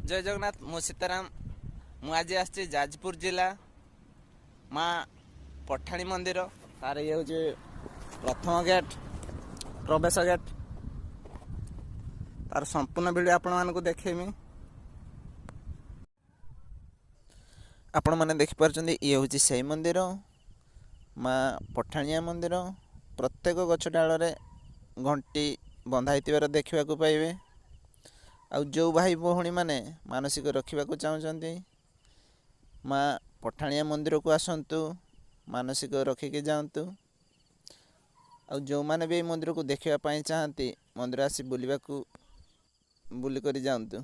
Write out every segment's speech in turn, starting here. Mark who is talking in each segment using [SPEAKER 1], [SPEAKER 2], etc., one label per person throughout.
[SPEAKER 1] जय जगन्नाथ मु सीताराम मु आज आसी जाजपुर जिला माँ पठाणी मंदिर तार ये हूँ प्रथम गेट प्रवेश गेट तार संपूर्ण वीडियो आपण मानक देखेमी आपण मैंने देखिपार ये हूँ से मंदिर माँ पठाणिया मंदिर प्रत्येक गछ डाल घंटी बंधाई देखा पाइबे आ जो भाई भौणी मैंने मानसिक रखा चाहते माँ पठाणिया मंदिर को आसतु मानसिक रखिकी जातु आ जो मैंने भी मंदिर को देखापी चाहती मंदिर आसी बुलिक जातु।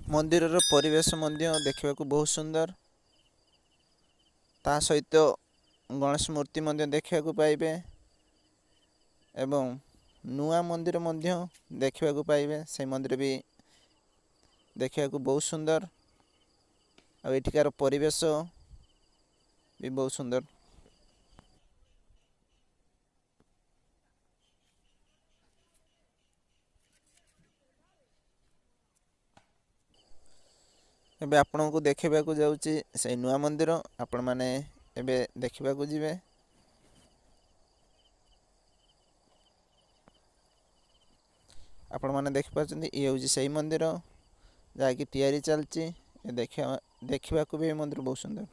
[SPEAKER 1] मंदिर परिवेश देखा बहुत सुंदर ता सहित गणेश मूर्ति देखा पाइबे एवं नुआ मंदिर देखा पाइबे से मंदिर भी देखा बहुत सुंदर आठिकार परिवेश भी बहुत सुंदर। एबे आपण को देखा जाऊँगी से नुआ मंदिर आपण मैंने एबे देखा जीवे। आपण मैंने देखिपार ये हूँ से मंदिर जहाँकि तैयारी चलती देखा भी मंदिर बहुत सुंदर।